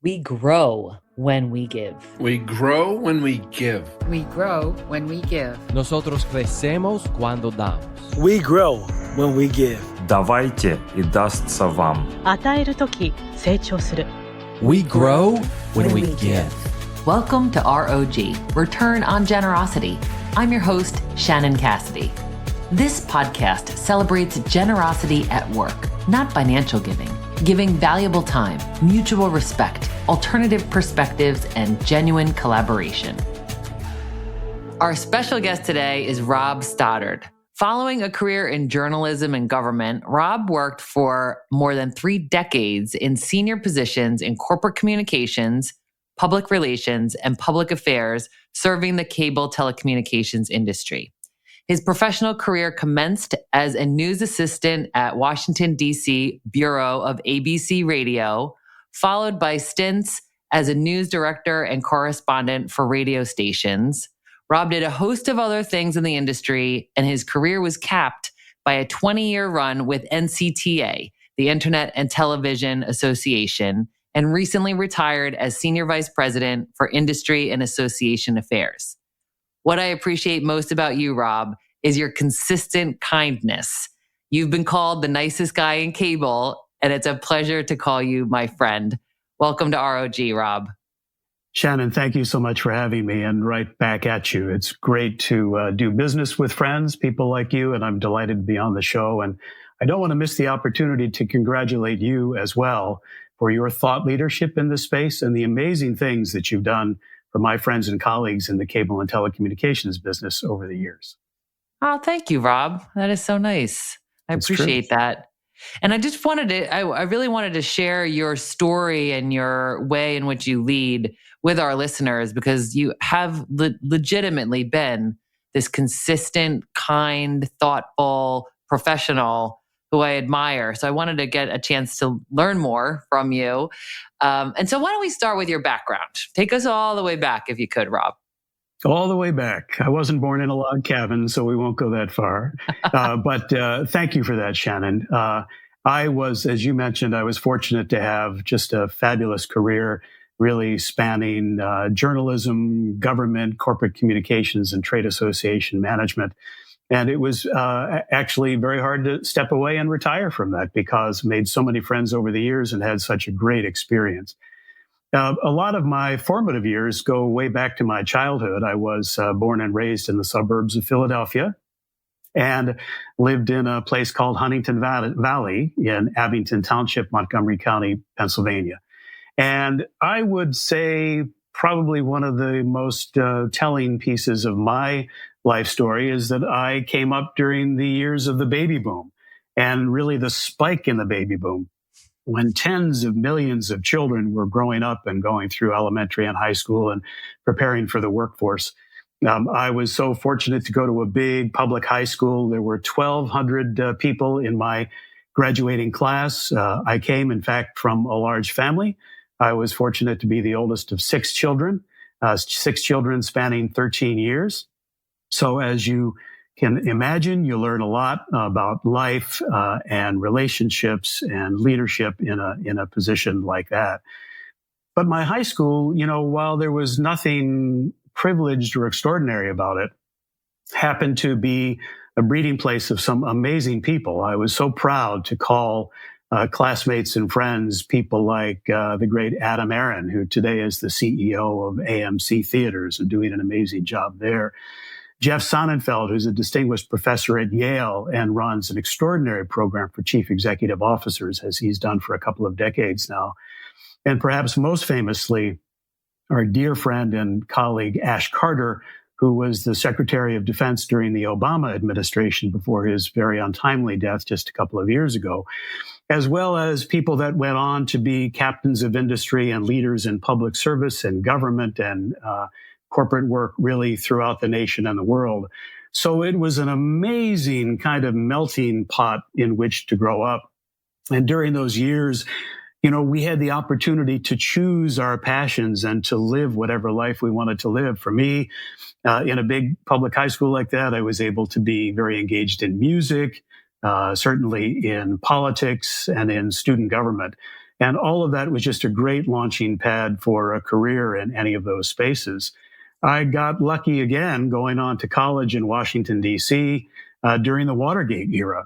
We grow when we give. We grow when we give. We grow when we give. Nosotros crecemos cuando damos. We grow when we give. Давайте, и дастся вам. 与えるとき成長する. We grow when we give. Welcome to R.O.G, Return on Generosity. I'm your host, Shannon Cassidy. This podcast celebrates generosity at work, not financial giving valuable time, mutual respect, alternative perspectives, and genuine collaboration. Our special guest today is Rob Stoddard. Following a career in journalism and government, Rob worked for more than 3 decades in senior positions in corporate communications, public relations, and public affairs, serving the cable telecommunications industry. His professional career commenced as a news assistant at Washington, D.C. Bureau of ABC Radio, followed by stints as a news director and correspondent for radio stations. Rob did a host of other things in the industry, and his career was capped by a 20-year run with NCTA, the Internet and Television Association, and recently retired as Senior Vice President for Industry and Association Affairs. What I appreciate most about you, Rob, is your consistent kindness. You've been called the nicest guy in cable, and it's a pleasure to call you my friend. Welcome to R.O.G, Rob. Shannon, thank you so much for having me, and right back at you. It's great to do business with friends, people like you, and I'm delighted to be on the show. And I don't want to miss the opportunity to congratulate you as well for your thought leadership in this space and the amazing things that you've done for my friends and colleagues in the cable and telecommunications business over the years. Oh, thank you, Rob. That is so nice. I appreciate that. And I just I really wanted to share your story and your way in which you lead with our listeners, because you have legitimately been this consistent, kind, thoughtful professional who I admire. So I wanted to get a chance to learn more from you. And so why don't we start with your background? Take us all the way back, if you could, Rob. All the way back. I wasn't born in a log cabin, so we won't go that far. But thank you for that, Shannon. As you mentioned, I was fortunate to have just a fabulous career, really spanning journalism, government, corporate communications, and trade association management. And it was actually very hard to step away and retire from that, because I made so many friends over the years and had such a great experience. A lot of my formative years go way back to my childhood. I was born and raised in the suburbs of Philadelphia and lived in a place called Huntington Valley in Abington Township, Montgomery County, Pennsylvania. And I would say probably one of the most telling pieces of my life story is that I came up during the years of the baby boom, and really the spike in the baby boom, when tens of millions of children were growing up and going through elementary and high school and preparing for the workforce. I was so fortunate to go to a big public high school. There were 1,200 people in my graduating class. I came, in fact, from a large family. I was fortunate to be the oldest of 6 children, 6 children spanning 13 years. So as you can imagine, you learn a lot about life and relationships and leadership in a position like that. But my high school, while there was nothing privileged or extraordinary about it, happened to be a breeding place of some amazing people. I was so proud to call classmates and friends, people like the great Adam Aron, who today is the CEO of AMC Theaters and doing an amazing job there. Jeff Sonnenfeld, who's a distinguished professor at Yale and runs an extraordinary program for chief executive officers, as he's done for a couple of decades now. And perhaps most famously, our dear friend and colleague Ash Carter, who was the Secretary of Defense during the Obama administration before his very untimely death just a couple of years ago, as well as people that went on to be captains of industry and leaders in public service and government and corporate work really throughout the nation and the world. So it was an amazing kind of melting pot in which to grow up. And during those years, we had the opportunity to choose our passions and to live whatever life we wanted to live. For me, in a big public high school like that, I was able to be very engaged in music, certainly in politics and in student government. And all of that was just a great launching pad for a career in any of those spaces. I got lucky again going on to college in Washington, D.C. During the Watergate era.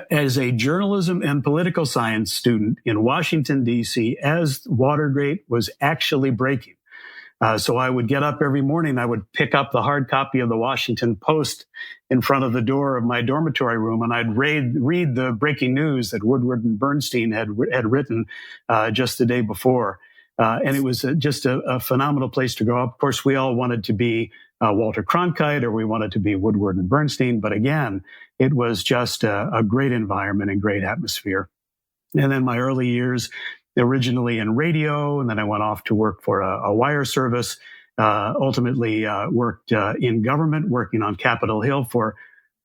As a journalism and political science student in Washington, D.C., as Watergate was actually breaking. So I would get up every morning. I would pick up the hard copy of the Washington Post in front of the door of my dormitory room, and I'd read the breaking news that Woodward and Bernstein had written just the day before. And it was just a phenomenal place to grow up. Of course, we all wanted to be Walter Cronkite, or we wanted to be Woodward and Bernstein. But again, it was just a great environment and great atmosphere. And then my early years, originally in radio, and then I went off to work for a wire service, ultimately worked in government, working on Capitol Hill for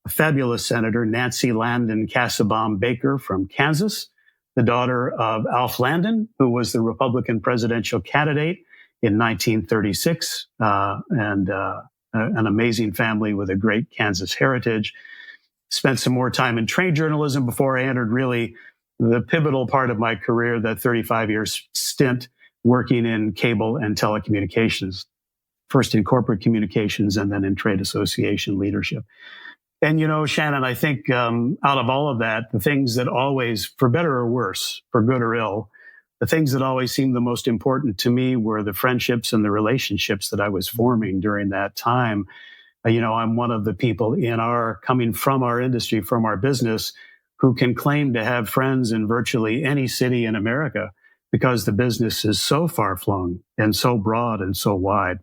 a fabulous senator, Nancy Landon Kassebaum Baker from Kansas, the daughter of Alf Landon, who was the Republican presidential candidate in 1936, and an amazing family with a great Kansas heritage. Spent some more time in trade journalism before I entered really the pivotal part of my career, that 35-year stint working in cable and telecommunications, first in corporate communications and then in trade association leadership. And, Shannon, I think out of all of that, the things that always, for better or worse, for good or ill, the things that always seemed the most important to me were the friendships and the relationships that I was forming during that time. I'm one of the people coming from our industry, from our business, who can claim to have friends in virtually any city in America because the business is so far-flung and so broad and so wide.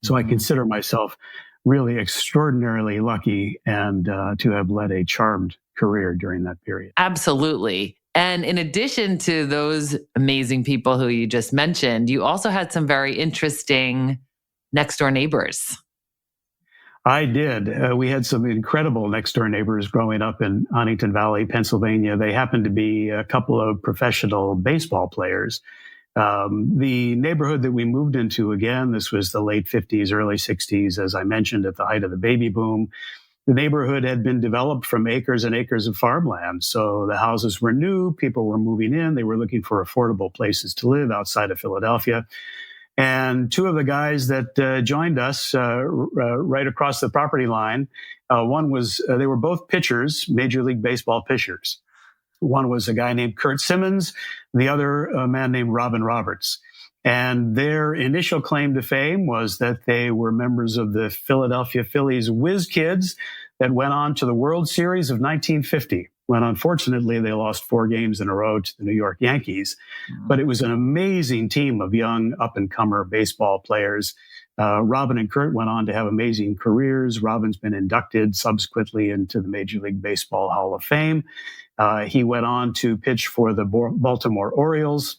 So I consider myself really extraordinarily lucky and to have led a charmed career during that period. Absolutely. And in addition to those amazing people who you just mentioned, you also had some very interesting next door neighbors. I did. We had some incredible next door neighbors growing up in Huntington Valley, Pennsylvania. They happened to be a couple of professional baseball players. The neighborhood that we moved into, again, this was the late 50s, early 60s, as I mentioned, at the height of the baby boom. The neighborhood had been developed from acres and acres of farmland. So the houses were new, people were moving in, they were looking for affordable places to live outside of Philadelphia. And two of the guys that joined us right across the property line, one was, they were both pitchers, Major League Baseball pitchers. One was a guy named Curt Simmons, the other a man named Robin Roberts. And their initial claim to fame was that they were members of the Philadelphia Phillies Whiz Kids that went on to the World Series of 1950. When unfortunately they lost 4 games in a row to the New York Yankees. But it was an amazing team of young up-and-comer baseball players. Robin and Curt went on to have amazing careers. Robin's been inducted subsequently into the Major League Baseball Hall of Fame. He went on to pitch for the Baltimore Orioles.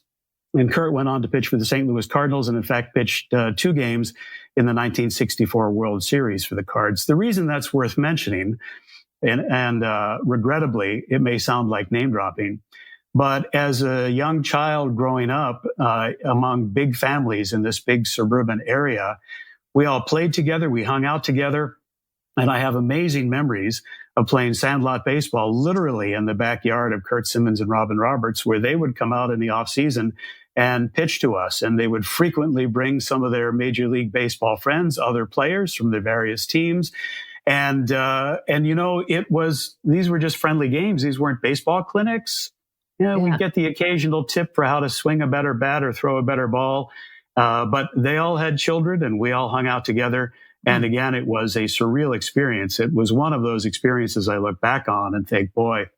And Curt went on to pitch for the St. Louis Cardinals and, in fact, pitched 2 games in the 1964 World Series for the Cards. The reason that's worth mentioning, and regrettably, it may sound like name dropping, but as a young child growing up among big families in this big suburban area, we all played together, we hung out together, and I have amazing memories of playing sandlot baseball literally in the backyard of Curt Simmons and Robin Roberts, where they would come out in the off season and pitch to us. And they would frequently bring some of their Major League Baseball friends, other players from their various teams. And these were just friendly games. These weren't baseball clinics. We'd get the occasional tip for how to swing a better bat or throw a better ball. But they all had children and we all hung out together. And again, it was a surreal experience. It was one of those experiences I look back on and think, boy,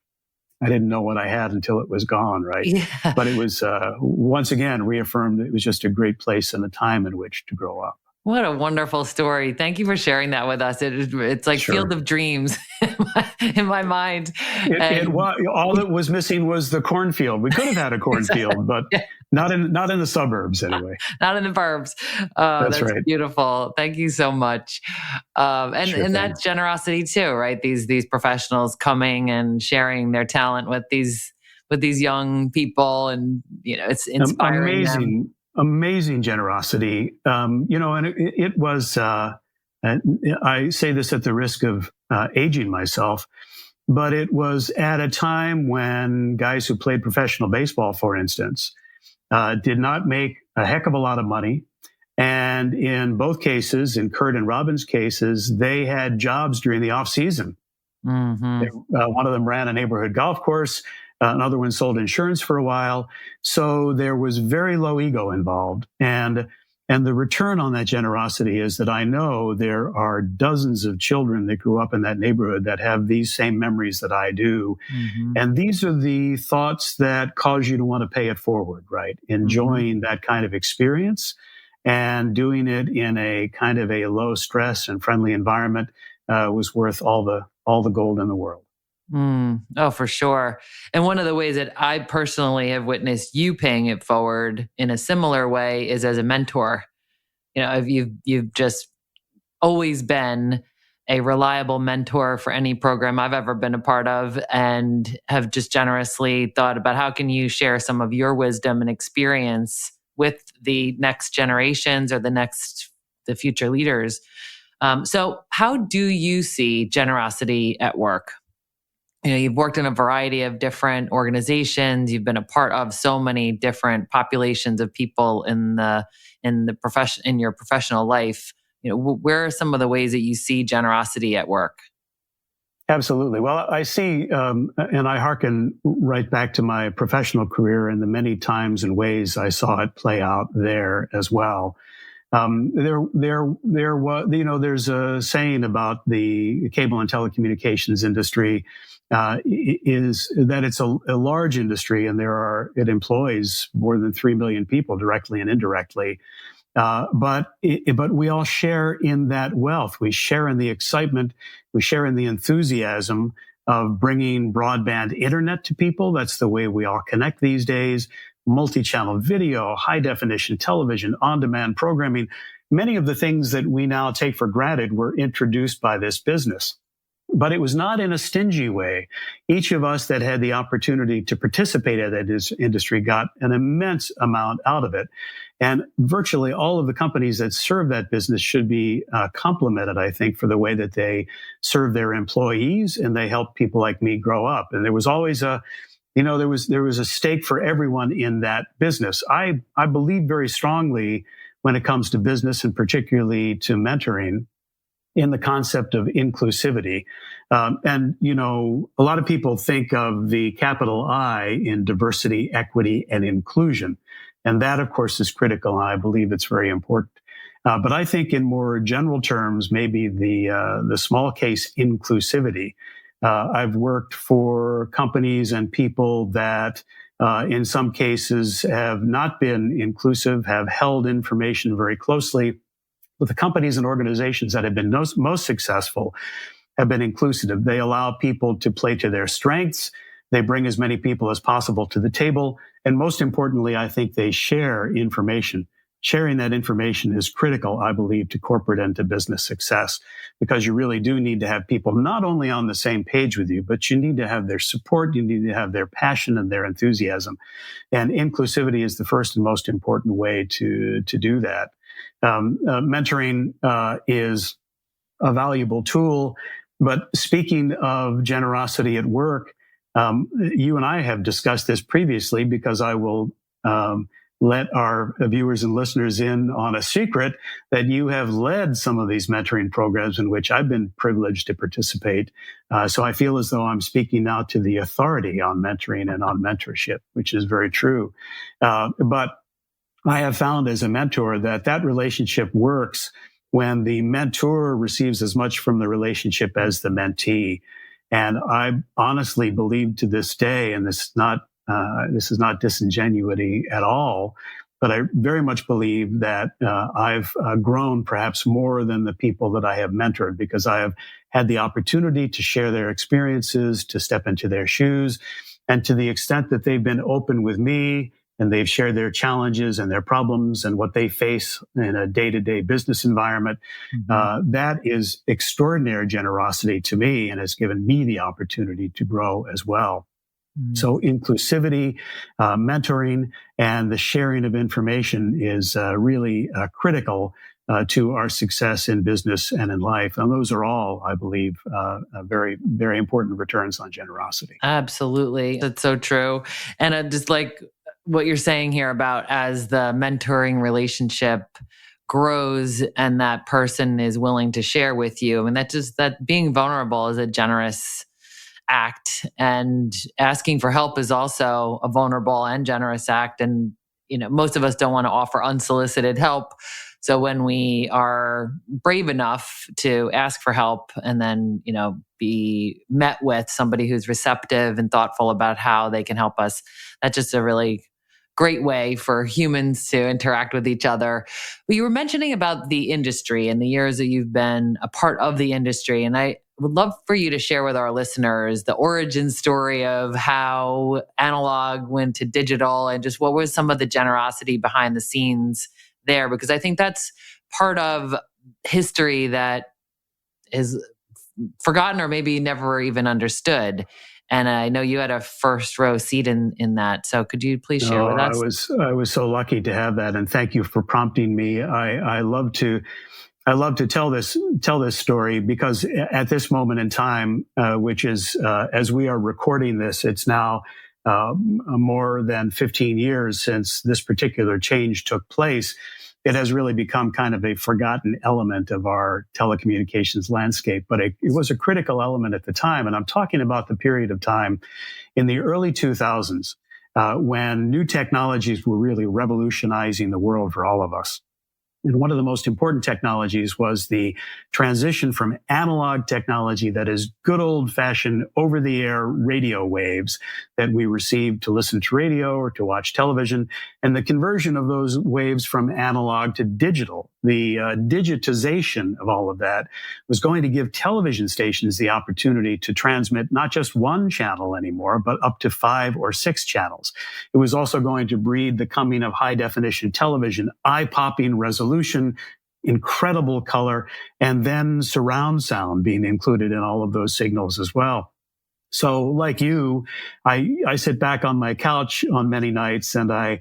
I didn't know what I had until it was gone, right? Yeah. But it was, once again, reaffirmed it was just a great place and a time in which to grow up. What a wonderful story. Thank you for sharing that with us. It's like Field of Dreams in my mind. All that was missing was the cornfield. We could have had a cornfield, but not in the suburbs anyway. Not in the burbs. That's right. Beautiful. Thank you so much. And that's generosity too, right? These professionals coming and sharing their talent with these young people, and it's inspiring them. Amazing generosity. And it was, I say this at the risk of aging myself, but it was at a time when guys who played professional baseball, for instance, did not make a heck of a lot of money. And in both cases, in Kurt and Robin's cases, they had jobs during the off season. One of them ran a neighborhood golf course. Another one sold insurance for a while. So there was very low ego involved. And the return on that generosity is that I know there are dozens of children that grew up in that neighborhood that have these same memories that I do. And these are the thoughts that cause you to want to pay it forward, right? Enjoying that kind of experience and doing it in a kind of a low stress and friendly environment was worth all the gold in the world. Oh, for sure. And one of the ways that I personally have witnessed you paying it forward in a similar way is as a mentor. You know, you've just always been a reliable mentor for any program I've ever been a part of, and have just generously thought about how can you share some of your wisdom and experience with the next generations or the future leaders. So how do you see generosity at work? You know, you've worked in a variety of different organizations. You've been a part of so many different populations of people in your professional life. You know, where are some of the ways that you see generosity at work? Absolutely. Well, I see, and I hearken right back to my professional career and the many times and ways I saw it play out there as well. There's a saying about the cable and telecommunications industry is that it's a large industry, and it employs more than 3 million people directly and indirectly. But we all share in that wealth. We share in the excitement. We share in the enthusiasm of bringing broadband internet to people. That's the way we all connect these days. Multi-channel video, high definition television, on-demand programming. Many of the things that we now take for granted were introduced by this business. But it was not in a stingy way. Each of us that had the opportunity to participate in that industry got an immense amount out of it. And virtually all of the companies that serve that business should be complimented, I think, for the way that they serve their employees and they help people like me grow up. And there was always there was a stake for everyone in that business. I believe very strongly when it comes to business, and particularly to mentoring, in the concept of inclusivity. And a lot of people think of the capital I in diversity, equity, and inclusion. And that, of course, is critical. And I believe it's very important. But I think in more general terms, maybe the small case inclusivity. I've worked for companies and people that in some cases have not been inclusive, have held information very closely. But the companies and organizations that have been most successful have been inclusive. They allow people to play to their strengths. They bring as many people as possible to the table. And most importantly, I think they share information. Sharing that information is critical, I believe, to corporate and to business success, because you really do need to have people not only on the same page with you, but you need to have their support. You need to have their passion and their enthusiasm. And inclusivity is the first and most important way to do that. Mentoring is a valuable tool. But speaking of generosity at work, you and I have discussed this previously, because I will let our viewers and listeners in on a secret that you have led some of these mentoring programs in which I've been privileged to participate. So I feel as though I'm speaking now to the authority on mentoring and on mentorship, which is very true. But I have found as a mentor that relationship works when the mentor receives as much from the relationship as the mentee. And I honestly believe to this day, and this is not disingenuity at all, but I very much believe that I've grown perhaps more than the people that I have mentored, because I have had the opportunity to share their experiences, to step into their shoes, and to the extent that they've been open with me and they've shared their challenges and their problems and what they face in a day-to-day business environment, that is extraordinary generosity to me and has given me the opportunity to grow as well. So inclusivity, mentoring, and the sharing of information is really critical to our success in business and in life. And those are all, I believe, very, very important returns on generosity. Absolutely. That's so true. And just like what you're saying here about as the mentoring relationship grows and that person is willing to share with you. I mean, that being vulnerable is a generous act, and asking for help is also a vulnerable and generous act. And, most of us don't want to offer unsolicited help. So when we are brave enough to ask for help and then, be met with somebody who's receptive and thoughtful about how they can help us, that's just a really great way for humans to interact with each other. But you were mentioning about the industry and the years that you've been a part of the industry. And I would love for you to share with our listeners the origin story of how analog went to digital and just what was some of the generosity behind the scenes there, because I think that's part of history that is forgotten or maybe never even understood. And I know you had a first row seat in that. So could you please share with us? I was so lucky to have that, and thank you for prompting me. I love to tell this story because at this moment in time, which is as we are recording this, it's now more than 15 years since this particular change took place. It has really become kind of a forgotten element of our telecommunications landscape, but it was a critical element at the time. And I'm talking about the period of time in the early 2000s when new technologies were really revolutionizing the world for all of us. And one of the most important technologies was the transition from analog technology, that is good old-fashioned over-the-air radio waves that we received to listen to radio or to watch television, and the conversion of those waves from analog to digital. The digitization of all of that was going to give television stations the opportunity to transmit not just one channel anymore, but up to 5 or 6 channels. It was also going to breed the coming of high-definition television, eye-popping resolution, incredible color, and then surround sound being included in all of those signals as well. So like you, I sit back on my couch on many nights and I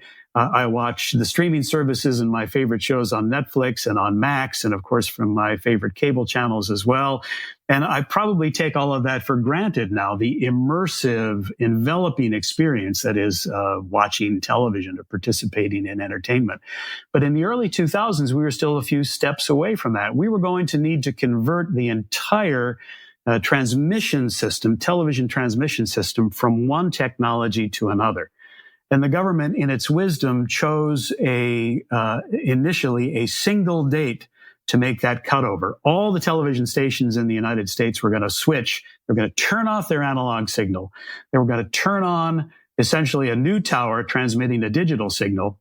watch the streaming services and my favorite shows on Netflix and on Max, and of course from my favorite cable channels as well. And I probably take all of that for granted now, the immersive, enveloping experience that is watching television or participating in entertainment. But in the early 2000s, we were still a few steps away from that. We were going to need to convert the entire transmission system, television transmission system, from one technology to another. And the government, in its wisdom, chose initially a single date to make that cutover. All the television stations in the United States were going to switch. They were going to turn off their analog signal. They were going to turn on essentially a new tower transmitting a digital signal.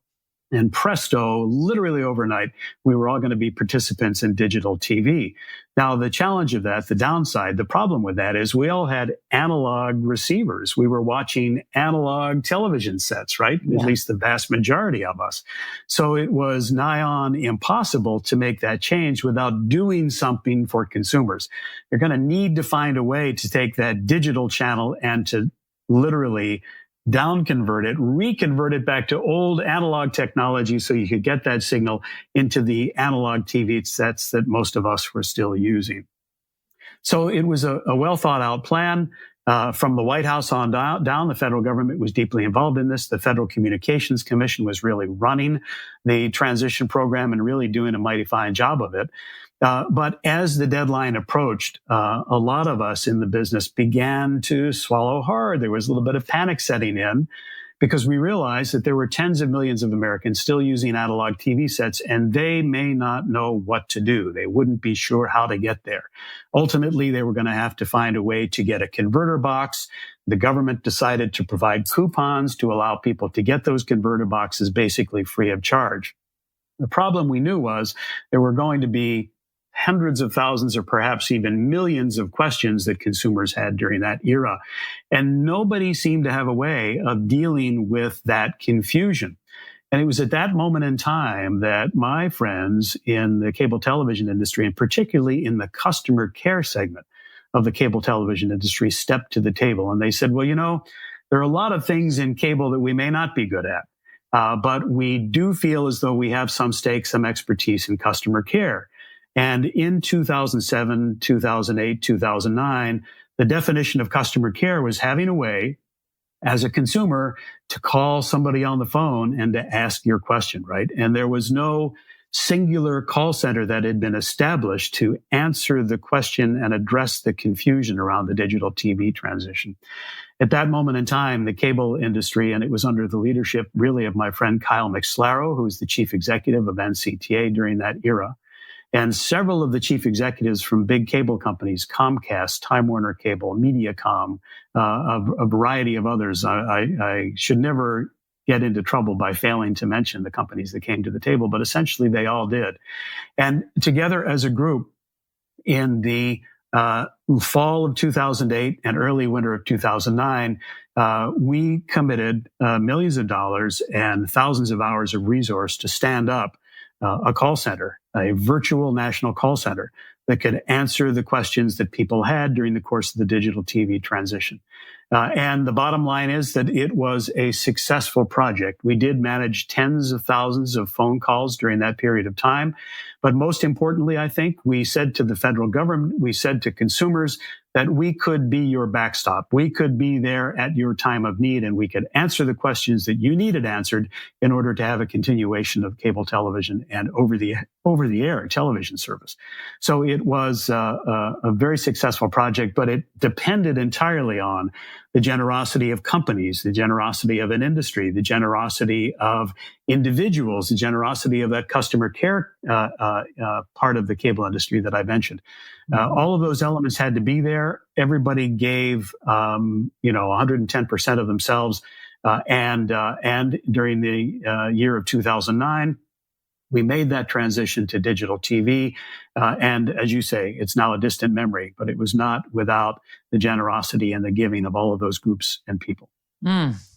And presto, literally overnight, we were all going to be participants in digital TV. Now, the challenge of that, the downside, the problem with that is we all had analog receivers. We were watching analog television sets, right? Yeah. At least the vast majority of us. So it was nigh on impossible to make that change without doing something for consumers. You're going to need to find a way to take that digital channel and to literally down-convert it, reconvert it back to old analog technology so you could get that signal into the analog TV sets that most of us were still using. So it was a well-thought-out plan. From the White House on down, the federal government was deeply involved in this. The Federal Communications Commission was really running the transition program and really doing a mighty fine job of it. But as the deadline approached, a lot of us in the business began to swallow hard. There was a little bit of panic setting in because we realized that there were tens of millions of Americans still using analog TV sets, and they may not know what to do. They wouldn't be sure how to get there. Ultimately, they were going to have to find a way to get a converter box. The government decided to provide coupons to allow people to get those converter boxes basically free of charge. The problem we knew was there were going to be hundreds of thousands or perhaps even millions of questions that consumers had during that era. And nobody seemed to have a way of dealing with that confusion. And it was at that moment in time that my friends in the cable television industry, and particularly in the customer care segment of the cable television industry, stepped to the table. And they said, well, there are a lot of things in cable that we may not be good at. But we do feel as though we have some stakes, some expertise in customer care. And in 2007, 2008, 2009, the definition of customer care was having a way as a consumer to call somebody on the phone and to ask your question, right? And there was no singular call center that had been established to answer the question and address the confusion around the digital TV transition. At that moment in time, the cable industry, and it was under the leadership really of my friend Kyle McSlarrow, who was the chief executive of NCTA during that era, and several of the chief executives from big cable companies, Comcast, Time Warner Cable, Mediacom, a variety of others. I should never get into trouble by failing to mention the companies that came to the table, but essentially they all did. And together as a group in the fall of 2008 and early winter of 2009, we committed millions of dollars and thousands of hours of resource to stand up a call center, a virtual national call center that could answer the questions that people had during the course of the digital TV transition. And the bottom line is that it was a successful project. We did manage tens of thousands of phone calls during that period of time. But most importantly, I think we said to the federal government, we said to consumers that we could be your backstop. We could be there at your time of need, and we could answer the questions that you needed answered in order to have a continuation of cable television and over the air television service. So it was a very successful project, but it depended entirely on the generosity of companies, the generosity of an industry, the generosity of individuals, the generosity of that customer care part of the cable industry that I mentioned. All of those elements had to be there. Everybody gave, 110% of themselves. And during the year of 2009, we made that transition to digital TV. And as you say, it's now a distant memory, but it was not without the generosity and the giving of all of those groups and people.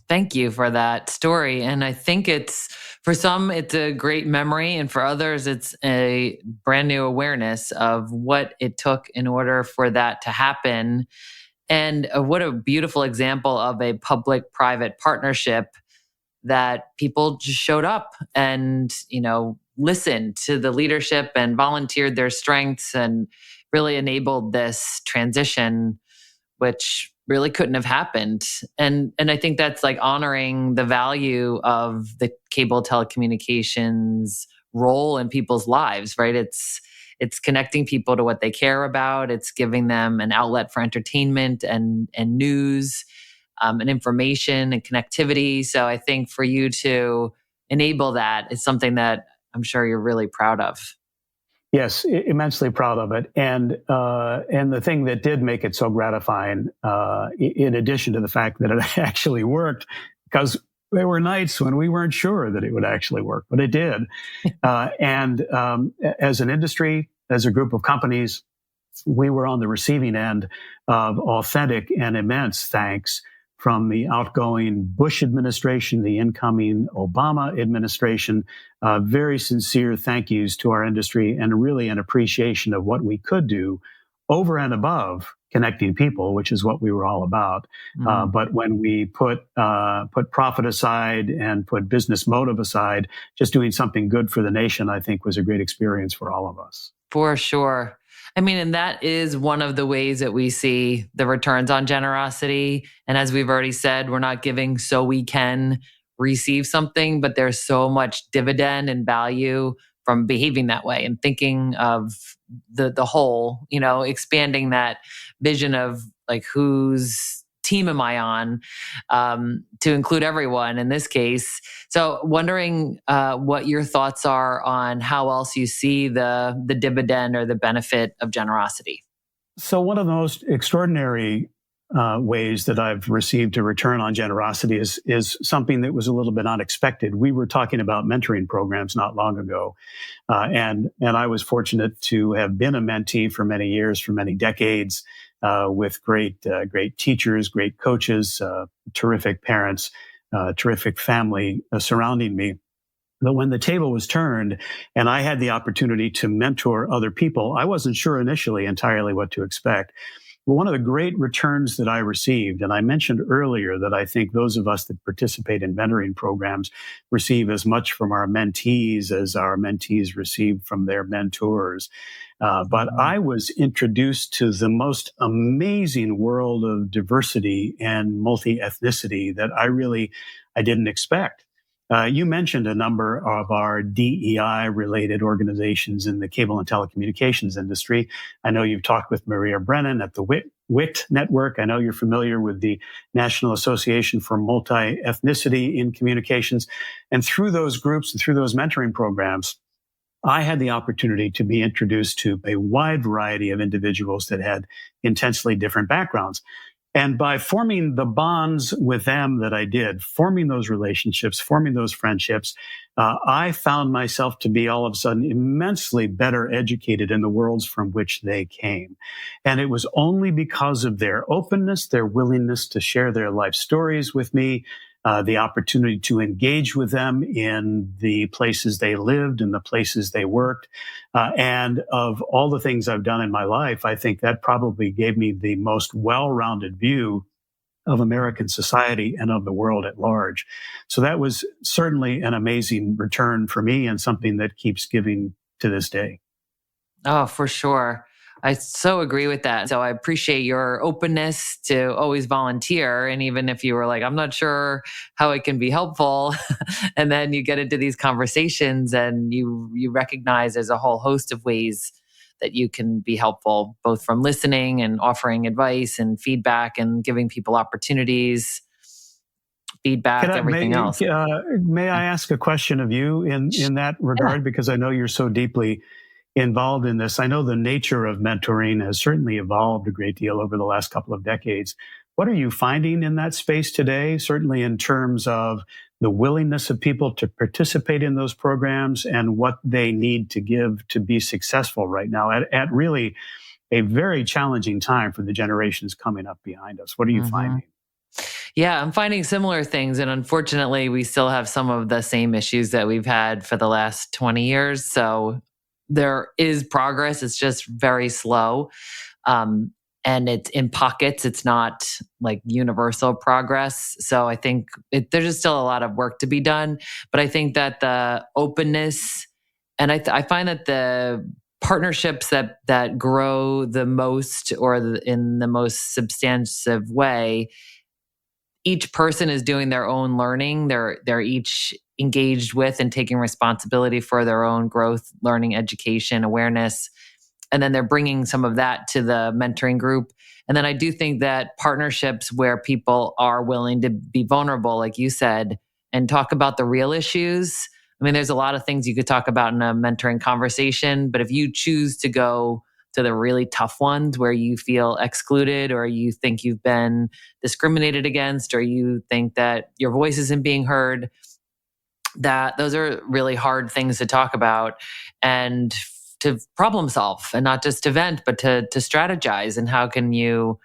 Thank you for that story. And I think for some, it's a great memory. And for others, it's a brand new awareness of what it took in order for that to happen. And what a beautiful example of a public-private partnership that people just showed up and, listened to the leadership and volunteered their strengths and really enabled this transition, which really couldn't have happened. And I think that's like honoring the value of the cable telecommunications role in people's lives, right? It's connecting people to what they care about. It's giving them an outlet for entertainment and news and information and connectivity. So I think for you to enable that is something that I'm sure you're really proud of. Yes, immensely proud of it. And the thing that did make it so gratifying, in addition to the fact that it actually worked, because there were nights when we weren't sure that it would actually work, but it did. And as an industry, as a group of companies, we were on the receiving end of authentic and immense thanks from the outgoing Bush administration, the incoming Obama administration. Very sincere thank yous to our industry and really an appreciation of what we could do over and above connecting people, which is what we were all about. But when we put profit aside and put business motive aside, just doing something good for the nation, I think was a great experience for all of us. For sure. I mean, and that is one of the ways that we see the returns on generosity. And as we've already said, we're not giving so we can receive something, but there's so much dividend and value from behaving that way and thinking of the whole, expanding that vision of like whose team am I on to include everyone in this case. So wondering what your thoughts are on how else you see the dividend or the benefit of generosity. So one of the most extraordinary ways that I've received a return on generosity is something that was a little bit unexpected. We were talking about mentoring programs not long ago, and I was fortunate to have been a mentee for many years, for many decades, with great teachers, great coaches, terrific parents, terrific family surrounding me. But when the table was turned and I had the opportunity to mentor other people, I wasn't sure initially entirely what to expect. But one of the great returns that I received, and I mentioned earlier that I think those of us that participate in mentoring programs receive as much from our mentees as our mentees receive from their mentors. But I was introduced to the most amazing world of diversity and multi-ethnicity that I didn't expect. You mentioned a number of our DEI-related organizations in the cable and telecommunications industry. I know you've talked with Maria Brennan at the WIT Network. I know you're familiar with the National Association for Multi-Ethnicity in Communications. And through those groups and through those mentoring programs, I had the opportunity to be introduced to a wide variety of individuals that had intensely different backgrounds. And by forming the bonds with them that I did, forming those relationships, forming those friendships, I found myself to be all of a sudden immensely better educated in the worlds from which they came. And it was only because of their openness, their willingness to share their life stories with me, the opportunity to engage with them in the places they lived and the places they worked. And of all the things I've done in my life, I think that probably gave me the most well-rounded view of American society and of the world at large. So that was certainly an amazing return for me and something that keeps giving to this day. Oh, for sure. I so agree with that. So I appreciate your openness to always volunteer. And even if you were like, I'm not sure how it can be helpful, and then you get into these conversations and you recognize there's a whole host of ways that you can be helpful, both from listening and offering advice and feedback and giving people opportunities, feedback, everything else. May I ask a question of you in that regard? Because I know you're so deeply involved in this. I know the nature of mentoring has certainly evolved a great deal over the last couple of decades. What are you finding in that space today, certainly in terms of the willingness of people to participate in those programs and what they need to give to be successful right now at really a very challenging time for the generations coming up behind us? What are you finding? Yeah, I'm finding similar things. And unfortunately, we still have some of the same issues that we've had for the last 20 years. So there is progress. It's just very slow. And it's in pockets. It's not like universal progress. So I think there's just still a lot of work to be done. But I think that the openness, and I find that the partnerships that grow the most or in the most substantive way, each person is doing their own learning. They're each engaged with and taking responsibility for their own growth, learning, education, awareness. And then they're bringing some of that to the mentoring group. And then I do think that partnerships where people are willing to be vulnerable, like you said, and talk about the real issues. I mean, there's a lot of things you could talk about in a mentoring conversation, but if you choose to go to the really tough ones where you feel excluded or you think you've been discriminated against or you think that your voice isn't being heard, that those are really hard things to talk about and to problem solve, and not just to vent, but to strategize. And how can you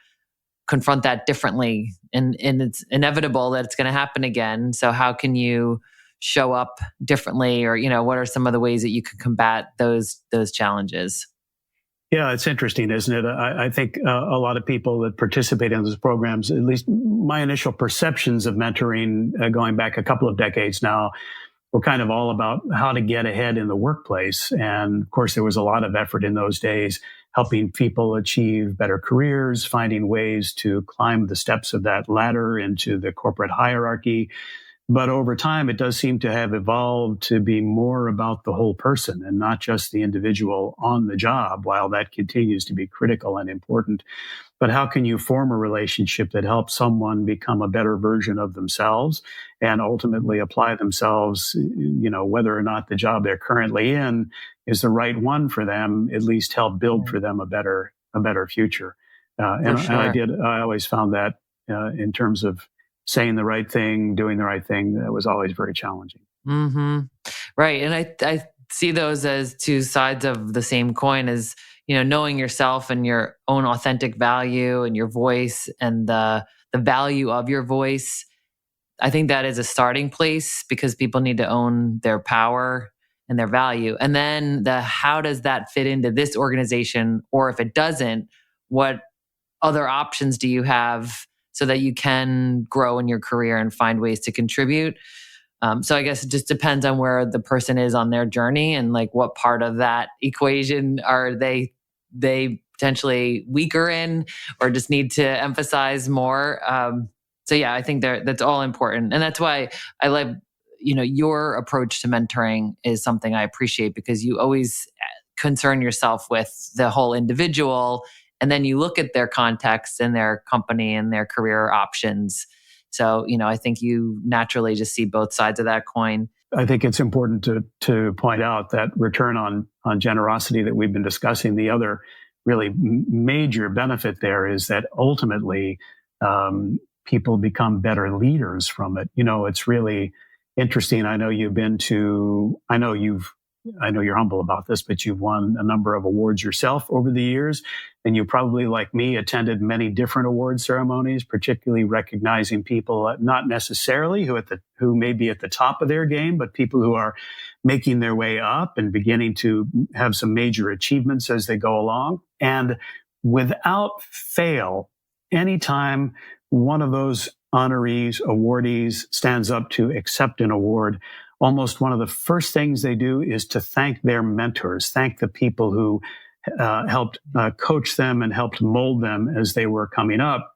confront that differently? And it's inevitable that it's going to happen again. So how can you show up differently? Or, what are some of the ways that you could combat those challenges? Yeah, it's interesting, isn't it? I think a lot of people that participate in those programs, at least my initial perceptions of mentoring going back a couple of decades now, were kind of all about how to get ahead in the workplace. And of course, there was a lot of effort in those days helping people achieve better careers, finding ways to climb the steps of that ladder into the corporate hierarchy. But over time, it does seem to have evolved to be more about the whole person and not just the individual on the job, while that continues to be critical and important. But how can you form a relationship that helps someone become a better version of themselves and ultimately apply themselves, whether or not the job they're currently in is the right one for them, at least help build for them a better future. I always found that in terms of saying the right thing, doing the right thing, that was always very challenging. Mm-hmm. Right. And I see those as two sides of the same coin, as, knowing yourself and your own authentic value and your voice and the value of your voice. I think that is a starting place because people need to own their power and their value. And then how does that fit into this organization? Or if it doesn't, what other options do you have so that you can grow in your career and find ways to contribute? So I guess it just depends on where the person is on their journey and like what part of that equation are they potentially weaker in or just need to emphasize more. So yeah, I think that's all important. And that's why I like, your approach to mentoring is something I appreciate because you always concern yourself with the whole individual. And then you look at their context and their company and their career options. So, I think you naturally just see both sides of that coin. I think it's important to point out that return on generosity that we've been discussing, the other really major benefit there is that ultimately people become better leaders from it. It's really interesting. I know you're humble about this, but you've won a number of awards yourself over the years. And you probably, like me, attended many different award ceremonies, particularly recognizing people, not necessarily who may be at the top of their game, but people who are making their way up and beginning to have some major achievements as they go along. And without fail, anytime one of those honorees, awardees stands up to accept an award, almost one of the first things they do is to thank their mentors, thank the people who helped coach them and helped mold them as they were coming up.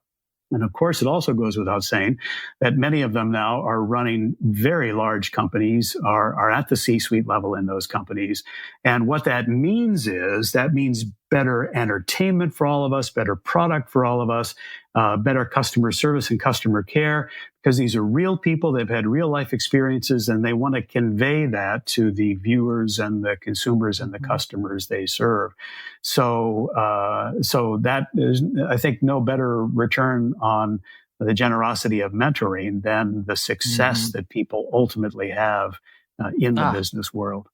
And of course, it also goes without saying that many of them now are running very large companies, are at the C-suite level in those companies. And what that means better entertainment for all of us, better product for all of us, better customer service and customer care, because these are real people. They've had real life experiences and they want to convey that to the viewers and the consumers and the customers they serve. So that is, I think, no better return on the generosity of mentoring than the success that people ultimately have in the business world.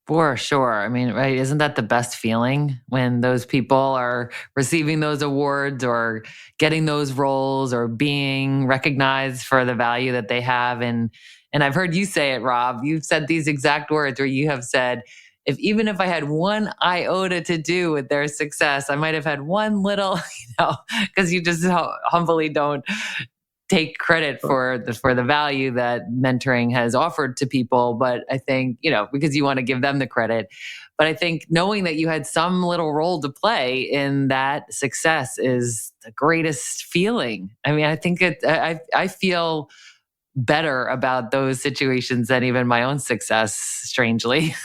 For sure. I mean, right? Isn't that the best feeling when those people are receiving those awards or getting those roles or being recognized for the value that they have? And I've heard you say it, Rob. You've said these exact words where you have said, even if I had one iota to do with their success, I might have had one little, because you just humbly don't take credit for the value that mentoring has offered to people. But I think, because you want to give them the credit. But I think knowing that you had some little role to play in that success is the greatest feeling. I mean, I think I feel better about those situations than even my own success, strangely.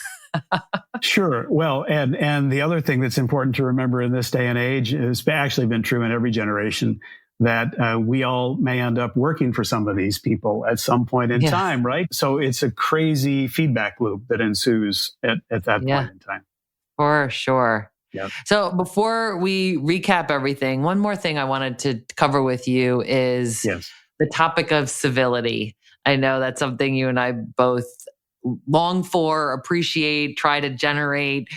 Sure. Well, and the other thing that's important to remember in this day and age has actually been true in every generation, that we all may end up working for some of these people at some point in time, right? So it's a crazy feedback loop that ensues at that point in time. For sure. Yeah. So before we recap everything, one more thing I wanted to cover with you is the topic of civility. I know that's something you and I both long for, appreciate, try to generate.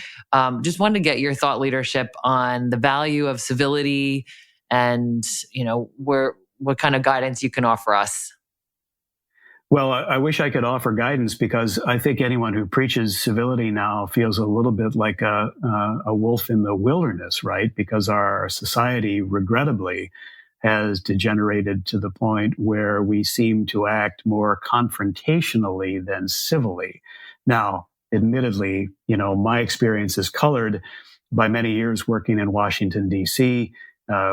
Just wanted to get your thought leadership on the value of civility and, what kind of guidance you can offer us. Well, I wish I could offer guidance, because I think anyone who preaches civility now feels a little bit like a wolf in the wilderness, right? Because our society, regrettably, has degenerated to the point where we seem to act more confrontationally than civilly. Now, admittedly, my experience is colored by many years working in Washington, D.C.,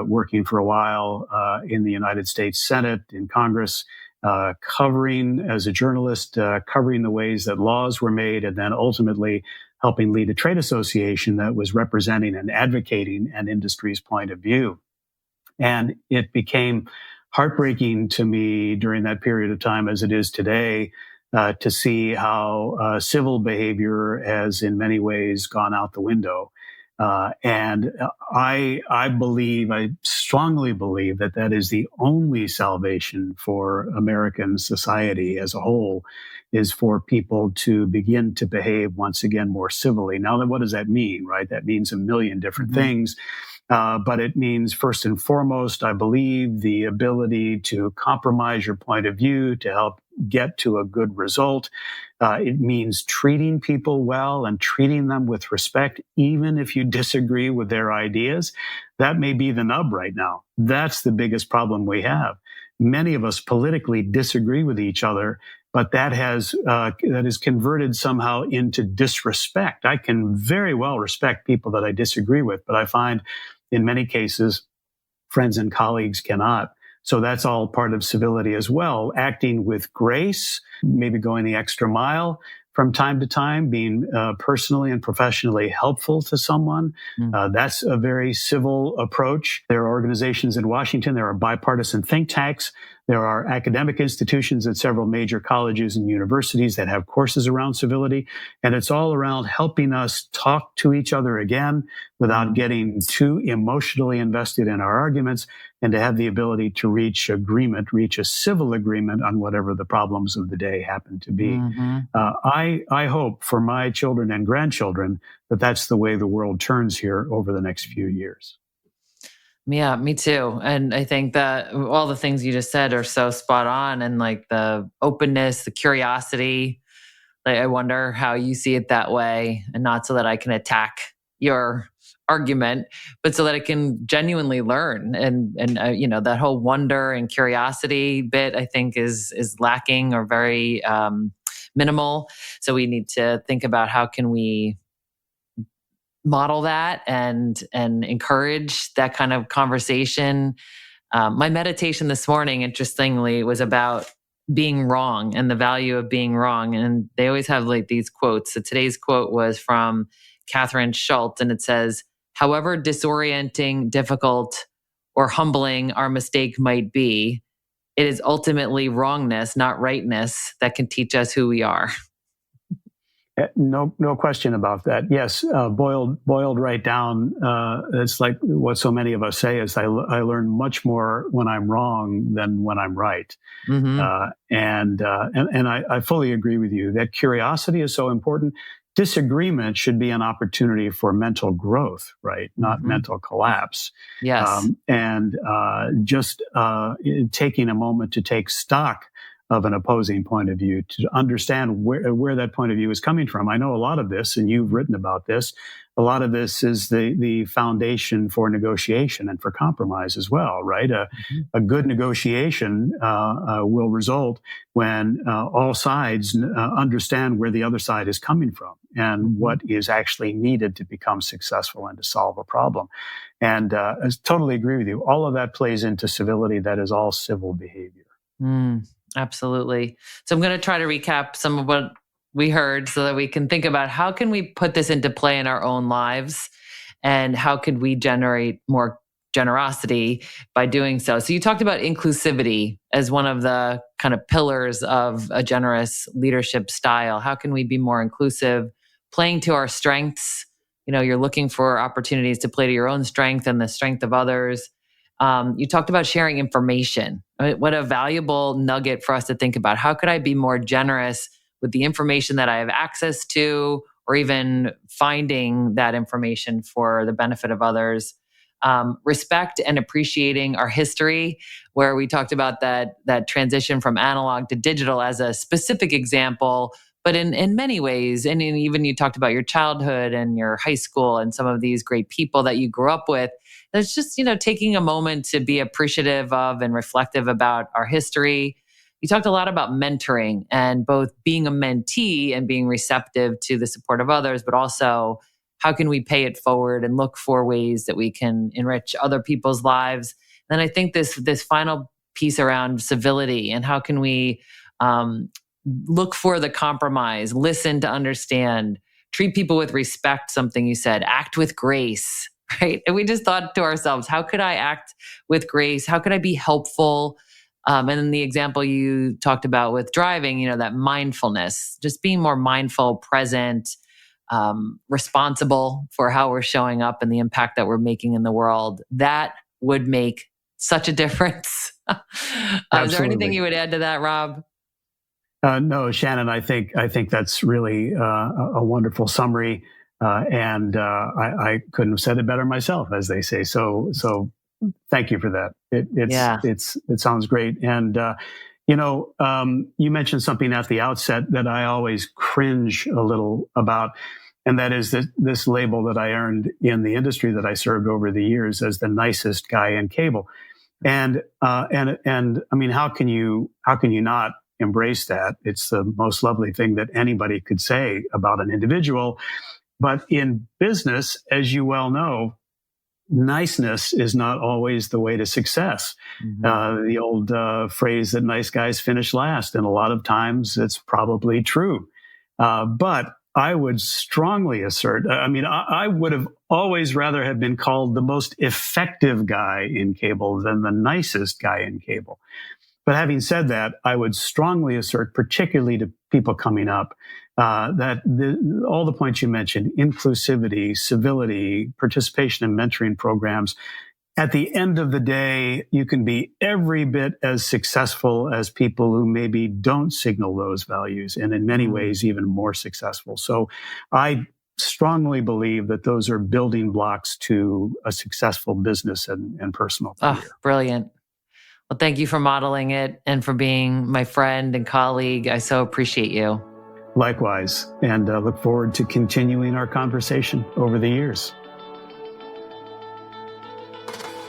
working for a while in the United States Senate, in Congress, covering as a journalist, covering the ways that laws were made, and then ultimately helping lead a trade association that was representing and advocating an industry's point of view. And it became heartbreaking to me during that period of time, as it is today, to see how civil behavior has in many ways gone out the window. And I strongly believe that is the only salvation for American society as a whole, is for people to begin to behave once again more civilly. Now, what does that mean, right? That means a million different things. But it means, first and foremost, I believe, the ability to compromise your point of view, to help get to a good result. It means treating people well and treating them with respect, even if you disagree with their ideas. That may be the nub right now. That's the biggest problem we have. Many of us politically disagree with each other, but that is converted somehow into disrespect. I can very well respect people that I disagree with, but I find in many cases, friends and colleagues cannot. So that's all part of civility as well. Acting with grace, maybe going the extra mile from time to time, being personally and professionally helpful to someone. That's a very civil approach. There are organizations in Washington. There are bipartisan think tanks. There are academic institutions at several major colleges and universities that have courses around civility. And it's all around helping us talk to each other again without getting too emotionally invested in our arguments, and to have the ability to reach a civil agreement on whatever the problems of the day happen to be. I hope for my children and grandchildren that that's the way the world turns here over the next few years. Yeah, me too. And I think that all the things you just said are so spot on. And like the openness, the curiosity, like I wonder how you see it that way, and not so that I can attack your argument, but so that I can genuinely learn. And that whole wonder and curiosity bit, I think is lacking or very minimal. So we need to think about how can we model that and encourage that kind of conversation. My meditation this morning, interestingly, was about being wrong and the value of being wrong. And they always have like these quotes. So today's quote was from Catherine Schultz, and it says, "However disorienting, difficult, or humbling our mistake might be, it is ultimately wrongness, not rightness, that can teach us who we are." No question about that. Yes, boiled right down. It's like what so many of us say is I learn much more when I'm wrong than when I'm right. And I fully agree with you that curiosity is so important. Disagreement should be an opportunity for mental growth, right? Not mental collapse. Yes. Just taking a moment to take stock of an opposing point of view, to understand where that point of view is coming from. I know a lot of this, and you've written about this. A lot of this is the foundation for negotiation and for compromise as well, right? A good negotiation will result when all sides understand where the other side is coming from and what is actually needed to become successful and to solve a problem. And I totally agree with you. All of that plays into civility. That is all civil behavior. Absolutely. So I'm going to try to recap some of what we heard so that we can think about how can we put this into play in our own lives, and how could we generate more generosity by doing so. So you talked about inclusivity as one of the kind of pillars of a generous leadership style. How can we be more inclusive, playing to our strengths? You're looking for opportunities to play to your own strength and the strength of others. You talked about sharing information. What a valuable nugget for us to think about. How could I be more generous with the information that I have access to, or even finding that information for the benefit of others? Respect and appreciating our history, where we talked about that transition from analog to digital as a specific example, but in many ways, and even you talked about your childhood and your high school and some of these great people that you grew up with. It's just, taking a moment to be appreciative of and reflective about our history. You talked a lot about mentoring and both being a mentee and being receptive to the support of others, but also how can we pay it forward and look for ways that we can enrich other people's lives. Then I think this final piece around civility and how can we look for the compromise, listen to understand, treat people with respect, something you said, act with grace. Right. And we just thought to ourselves, how could I act with grace? How could I be helpful? And then the example you talked about with driving, that mindfulness, just being more mindful, present, responsible for how we're showing up and the impact that we're making in the world. That would make such a difference. Is there anything you would add to that, Rob? No, Shannon, I think that's really a wonderful summary. And I couldn't have said it better myself, as they say. So thank you for that. It sounds great. And You mentioned something at the outset that I always cringe a little about, and that is this label that I earned in the industry that I served over the years as the nicest guy in cable. And I mean, how can you not embrace that? It's the most lovely thing that anybody could say about an individual. But in business, as you well know, niceness is not always the way to success. Mm-hmm. The old phrase that nice guys finish last, and a lot of times it's probably true. But I would strongly assert, I would have always rather have been called the most effective guy in cable than the nicest guy in cable. But having said that, I would strongly assert, particularly to people coming up, that all the points you mentioned, inclusivity, civility, participation in mentoring programs, at the end of the day, you can be every bit as successful as people who maybe don't signal those values, and in many ways, even more successful. So I strongly believe that those are building blocks to a successful business and personal career. Oh, brilliant. Well, thank you for modeling it and for being my friend and colleague. I so appreciate you. Likewise, and look forward to continuing our conversation over the years.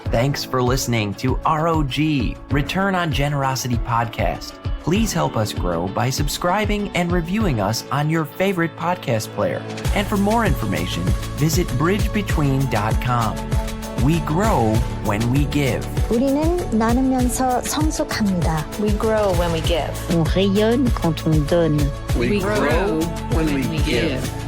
Thanks for listening to R.O.G, Return on Generosity podcast. Please help us grow by subscribing and reviewing us on your favorite podcast player. And for more information, visit bridgebetween.com. We grow when we give. 우리는 나누면서 성숙합니다. We grow when we give. On rayonne quand on donne. We grow when we give.